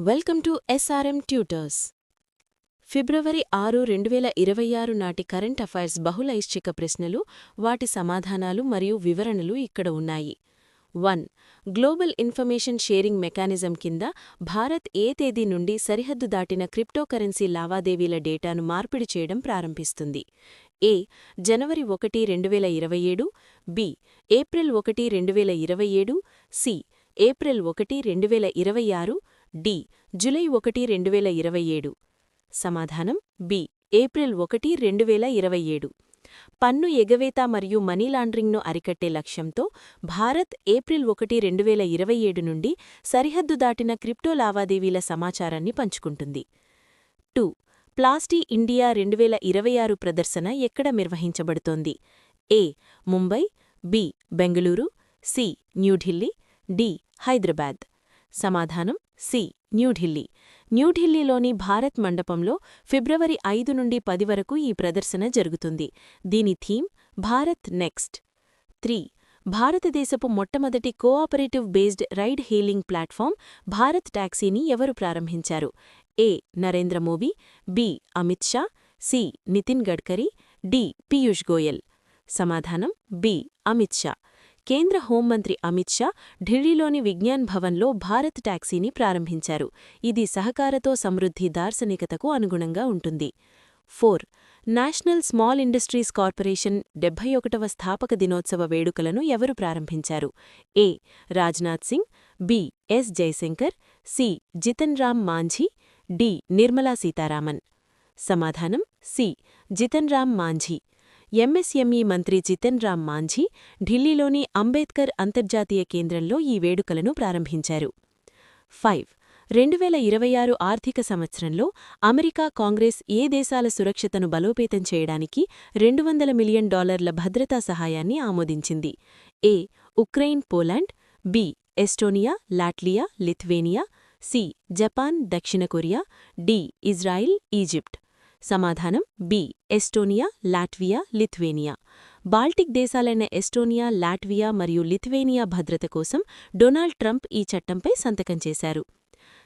Welcome to SRM tutors. ఫిబ్రవరి 6, 2026 నాటి current affairs బహుళ ఐచ్ఛిక ప్రశ్నలు, వాటి సమాధానాలు మరియు వివరణలు ఇక్కడ ఉన్నాయి. 1. గ్లోబల్ ఇన్ఫర్మేషన్ షేరింగ్ మెకానిజం కింద భారత్ ఏ తేదీ నుండి సరిహద్దు దాటిన క్రిప్టోకరెన్సీ లావాదేవీల డేటాను మార్పిడి చేయడం ప్రారంభిస్తుంది? ఏ. జనవరి 1, 2027, B. April 1, 2027, C. April 1, 2026, D. July 1, 2027. సమాధానం బి. ఏప్రిల్ 1, 2027. పన్ను ఎగవేత మరియు మనీ లాండరింగ్ను అరికట్టే లక్ష్యంతో భారత్ ఏప్రిల్ 1, 2027 నుండి సరిహద్దు దాటిన క్రిప్టో లావాదేవీల సమాచారాన్ని పంచుకుంటుంది. 2. ప్లాస్టీ ఇండియా 2026 ప్రదర్శన ఎక్కడ నిర్వహించబడుతోంది? A. Mumbai, B. Bengaluru, C. New Delhi, D. Hyderabad. సమాధానం సి. న్యూఢిల్లీ. న్యూఢిల్లీలోని భారత్ మండపంలో ఫిబ్రవరి 5 నుండి 10 వరకు ఈ ప్రదర్శన జరుగుతుంది. దీని థీమ్ భారత్ నెక్స్ట్. 3. భారతదేశపు మొట్టమొదటి cooperative based ride hailing platform Bharat టాక్సీని ఎవరు ప్రారంభించారు? A. Narendra Modi, B. Amit Shah, C. Nitin Gadkari, D. Piyush Goyal. సమాధానం బి. అమిత్ షా. కేంద్ర హోంమంత్రి అమిత్ షా ఢిల్లీలోని విజ్ఞాన్ భవన్లో భారత్ టాక్సీని ప్రారంభించారు. ఇది సహకారతో సమృద్ధి దార్శనికతకు అనుగుణంగా ఉంటుంది. 4. నేషనల్ స్మాల్ ఇండస్ట్రీస్ కార్పొరేషన్ 71వ స్థాపక దినోత్సవ వేడుకలను ఎవరు ప్రారంభించారు? A. Rajnath Singh, B. S. Jaishankar, C. Jitan Ram Manjhi, D. Nirmala Sitharaman. సమాధానం సి. జితన్ రామ్ మాంఝీ. ఎంఎస్ఎంఈ మంత్రి జితన్ రామ్ మాంఝీ ఢిల్లీలోని అంబేద్కర్ అంతర్జాతీయ కేంద్రంలో ఈ వేడుకలను ప్రారంభించారు. 5. 2026 ఆర్థిక సంవత్సరంలో అమెరికా కాంగ్రెస్ ఏ దేశాల సురక్షతను బలోపేతం చేయడానికి $200 మిలియన్ భద్రతా సహాయాన్ని ఆమోదించింది? A. Ukraine, Poland, B. Estonia, Latvia, Lithuania, C. Japan, దక్షిణ కొరియా, డి. Israel, Egypt. సమాధానం B. Estonia, Latvia, Lithuania. Baltic దేశాలైన ఎస్టోనియా, లాట్వియా మరియు లిథువేనియా భద్రత కోసం డొనాల్డ్ ట్రంప్ ఈ చట్టంపై సంతకం చేశారు.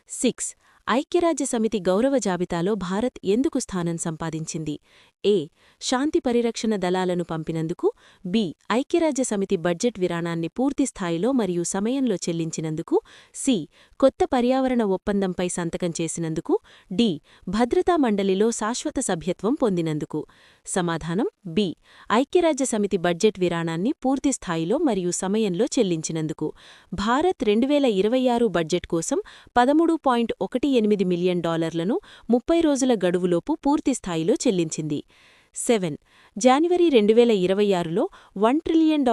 6. ఐక్యరాజ్యసమితి గౌరవ జాబితాలో భారత్ ఎందుకు స్థానం సంపాదించింది? ఏ. శాంతి పరిరక్షణ దళాలను పంపినందుకు, బి. ఐక్యరాజ్యసమితి బడ్జెట్ విరాణాన్ని పూర్తిస్థాయిలో మరియు సమయంలో చెల్లించినందుకు, సి. కొత్త పర్యావరణ ఒప్పందంపై సంతకం చేసినందుకు, డి. భద్రతా మండలిలో శాశ్వత సభ్యత్వం పొందినందుకు. సమాధానం బి. ఐక్యరాజ్యసమితి బడ్జెట్ విరాణాన్ని పూర్తిస్థాయిలో మరియు సమయంలో చెల్లించినందుకు. భారత్ 2026 బడ్జెట్ కోసం $13.18 మిలియన్ 30 రోజుల గడువులోపు పూర్తిస్థాయిలో చెల్లించింది. 7. జనవరి 2026లో $1 ట్రిలియన్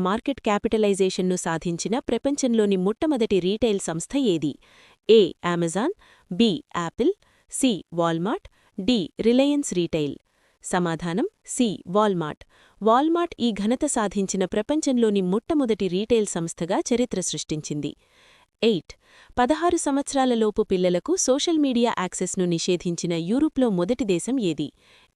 మార్కెట్ క్యాపిటలైజేషన్ను సాధించిన ప్రపంచంలోని మొట్టమొదటి రీటైల్ సంస్థ ఏది? A. Amazon, B. Apple, C. Walmart, D. Reliance retail. సమాధానం సి. వాల్మార్ట్. వాల్మార్ట్ ఈ ఘనత సాధించిన ప్రపంచంలోని మొట్టమొదటి రీటైల్ సంస్థగా చరిత్ర సృష్టించింది. 8. 16 సంవత్సరాలలోపు పిల్లలకు సోషల్ మీడియా యాక్సెస్ను నిషేధించిన యూరోప్లో మొదటి దేశం ఏది?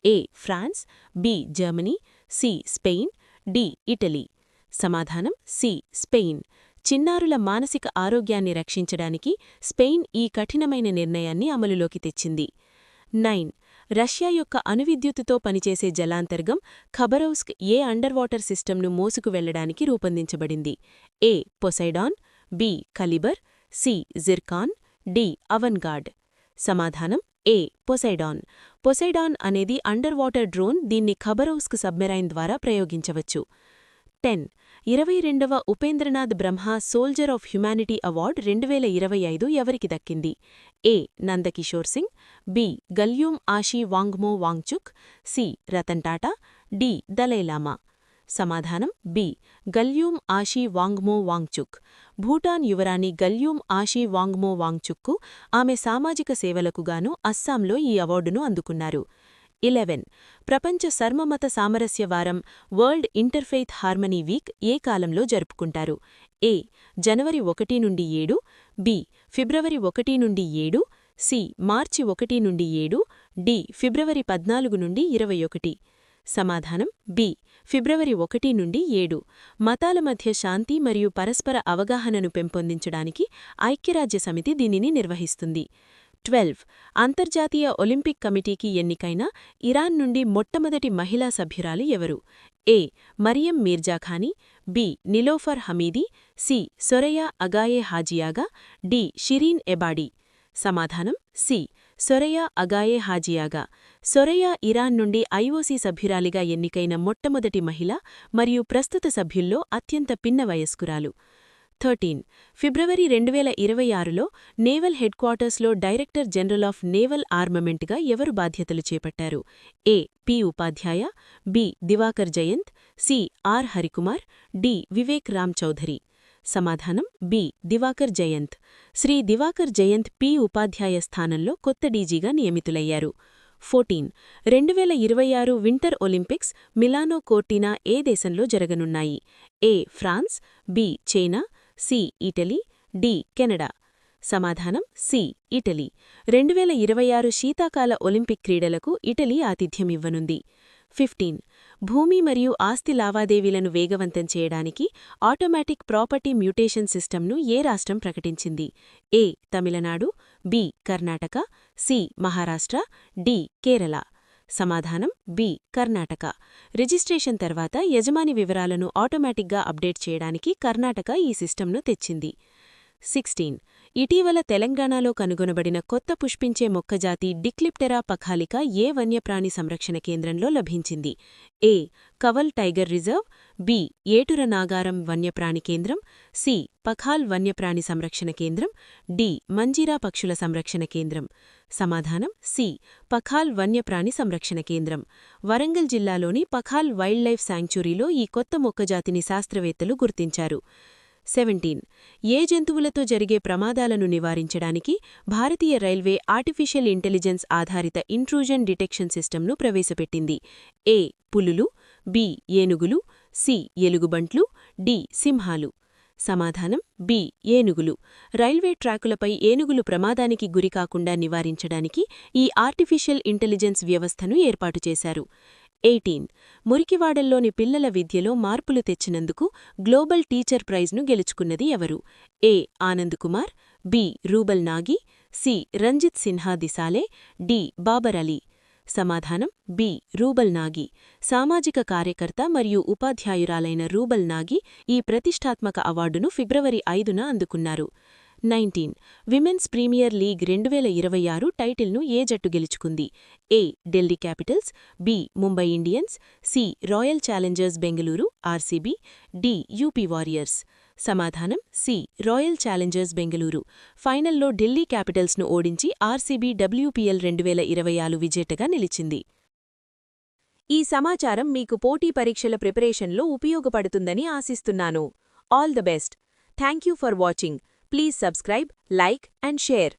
A. France, B. Germany, C. Spain, D. Italy. సమాధానం సి. స్పెయిన్. చిన్నారుల మానసిక ఆరోగ్యాన్ని రక్షించడానికి స్పెయిన్ ఈ కఠినమైన నిర్ణయాన్ని అమలులోకి తెచ్చింది. 9. రష్యా యొక్క అణువిద్యుత్తుతో పనిచేసే జలాంతర్గం ఖబరౌస్క్ ఏ అండర్వాటర్ సిస్టమ్ను మోసుకు వెళ్లడానికి రూపొందించబడింది? A. Poseidon, B. Kalibr, C. Zircon, D. Avangard. సమాధానం ఏ. పొసైడాన్. పొసైడాన్ అనేది అండర్వాటర్ డ్రోన్. దీన్ని ఖబరౌస్క్ సబ్మెరైన్ ద్వారా ప్రయోగించవచ్చు. 10. 22వ Upendranath Brahma soldier of humanity award 2025 ఎవరికి దక్కింది? A. Nandakishore Singh, B. Gyalyum Ashi Wangmo Wangchuck, C. Ratan Tata, D. Dalai Lama. సమాధానం బి. గల్యూమ్ ఆషీ వాంగ్మో వాంగ్చుక్. భూటాన్ యువరాణి గల్యూమ్ ఆషీ వాంగ్మో వాంగ్చుక్కు ఆమె సామాజిక సేవలకుగాను అస్సాంలో ఈ అవార్డును అందుకున్నారు. 11. ప్రపంచ సర్వమత సామరస్య వారం వరల్డ్ ఇంటర్ఫెయిత్ హార్మనీ వీక్ ఏ కాలంలో జరుపుకుంటారు? ఏ. జనవరి 1 నుండి 7, బి. ఫిబ్రవరి 1 నుండి 7, సి. మార్చి 1 నుండి 7, డి. ఫిబ్రవరి 14 నుండి 21. సమాధానం బి. ఫిబ్రవరి 1 నుండి 7. మతాల మధ్య శాంతి మరియు పరస్పర అవగాహనను పెంపొందించడానికి ఐక్యరాజ్యసమితి దీనిని నిర్వహిస్తుంది. 12. అంతర్జాతీయ ఒలింపిక్ కమిటీకి ఎన్నికైన ఇరాన్ నుండి మొట్టమొదటి మహిళా సభ్యురాలు ఎవరు? A. Maryam Mirzakhani, B. Nilofar Hamidi, C. Soraya Aghaee Hajiagha, D. Shirin Ebadi. సమాధానం C. Soraya Aghaee Hajiagha. Soraya Iran నుండి ఐఓసీ సభ్యురాలిగా ఎన్నికైన మొట్టమొదటి మహిళ మరియు ప్రస్తుత సభ్యుల్లో అత్యంత పిన్న వయస్కురాలు. 13. ఫిబ్రవరి 2026లో నేవల్ హెడ్క్వార్టర్స్లో డైరెక్టర్ జనరల్ ఆఫ్ నేవల్ ఆర్మమెంట్గా ఎవరు బాధ్యతలు చేపట్టారు? A. P. Upadhyay, B. Diwakar Jayant, C. R. Harikumar, D. Vivek Ram Chaudhary. సమాధానం బి. దివాకర్ జయంత్. శ్రీ దివాకర్ జయంత్ పి. ఉపాధ్యాయ స్థానంలో కొత్త డీజీగా నియమితులయ్యారు. 14. 2026 వింటర్ ఒలింపిక్స్ మిలానో కోర్టినా ఏ దేశంలో జరగనున్నాయి? A. France, B. China, C. Italy, D. Canada. సమాధానం సి. ఇటలీ. 2026 శీతాకాల ఒలింపిక్ క్రీడలకు ఇటలీ ఆతిథ్యమివ్వనుంది. 15. భూమి మరియు ఆస్తి లావాదేవీలను వేగవంతం చేయడానికి ఆటోమేటిక్ ప్రాపర్టీ మ్యూటేషన్ సిస్టమ్ను ఏ రాష్ట్రం ప్రకటించింది? A. Tamil Nadu, B. Karnataka, C. Maharashtra, D. Kerala. సమాధానం బి. కర్ణాటక. రిజిస్ట్రేషన్ తర్వాత యజమాని వివరాలను ఆటోమేటిక్గా అప్డేట్ చేయడానికి కర్ణాటక ఈ సిస్టమ్ను తెచ్చింది. 16. ఇటీవల తెలంగాణలో కనుగొనబడిన కొత్త పుష్పించే మొక్కజాతి డిక్లిప్టెరా పఖాలికా ఏ వన్యప్రాణి సంరక్షణ కేంద్రంలో లభించింది? ఏ. కవల్ టైగర్ రిజర్వ్, బి. ఏటుర నాగారం వన్యప్రాణి కేంద్రం, సి. పఖాల్ వన్యప్రాణి సంరక్షణ కేంద్రం, డి. మంజీరా పక్షుల సంరక్షణ కేంద్రం. సమాధానం సి. పఖాల్ వన్యప్రాణి సంరక్షణ కేంద్రం. వరంగల్ జిల్లాలోని పఖాల్ వైల్డ్ లైఫ్ శాంక్చురీలో ఈ కొత్త మొక్కజాతిని శాస్త్రవేత్తలు గుర్తించారు. 17. ఏ జంతువులతో జరిగే ప్రమాదాలను నివారించడానికి భారతీయ రైల్వే ఆర్టిఫిషియల్ ఇంటెలిజెన్స్ ఆధారిత ఇంట్రూజన్ డిటెక్షన్ సిస్టమ్ను ప్రవేశపెట్టింది? ఏ. పులులు, బి. ఏనుగులు, సి. ఎలుగుబంట్లు, డి. సింహాలు. సమాధానం బి. ఏనుగులు. రైల్వే ట్రాకులపై ఏనుగులు ప్రమాదానికి గురికాకుండా నివారించడానికి ఈ ఆర్టిఫిషియల్ ఇంటెలిజెన్స్ వ్యవస్థను ఏర్పాటు చేశారు. 18. మురికివాడల్లోని పిల్లల విద్యలో మార్పులు తెచ్చినందుకు గ్లోబల్ టీచర్ ప్రైజ్ను గెలుచుకున్నది ఎవరు? A. Anand Kumar, B. Rubal Nagi, C. Ranjit Sinh Disale, D. Babar Ali. సమాధానం బి. రూబల్ నాగి. సామాజిక కార్యకర్త మరియు ఉపాధ్యాయురాలైన రూబల్ నాగి ఈ ప్రతిష్ఠాత్మక అవార్డును ఫిబ్రవరి 5న అందుకున్నారు. 19. విమెన్స్ ప్రీమియర్ లీగ్ 2026 టైటిల్ను ఏ జట్టు గెలుచుకుంది? A. Delhi capitals, B. Mumbai Indians, C. Royal challengers Bengaluru RCB, D. UP warriors. సమాధానం సి. Royal challengers Bengaluru. ఫైనల్లో ఢిల్లీ క్యాపిటల్స్ను ఓడించి ఆర్సీబీ WPL 2026 విజేతగా నిలిచింది. ఈ సమాచారం మీకు పోటీ పరీక్షల ప్రిపరేషన్లో ఉపయోగపడుతుందని ఆశిస్తున్నాను. All the best. Thank you for watching. Please subscribe, like and share.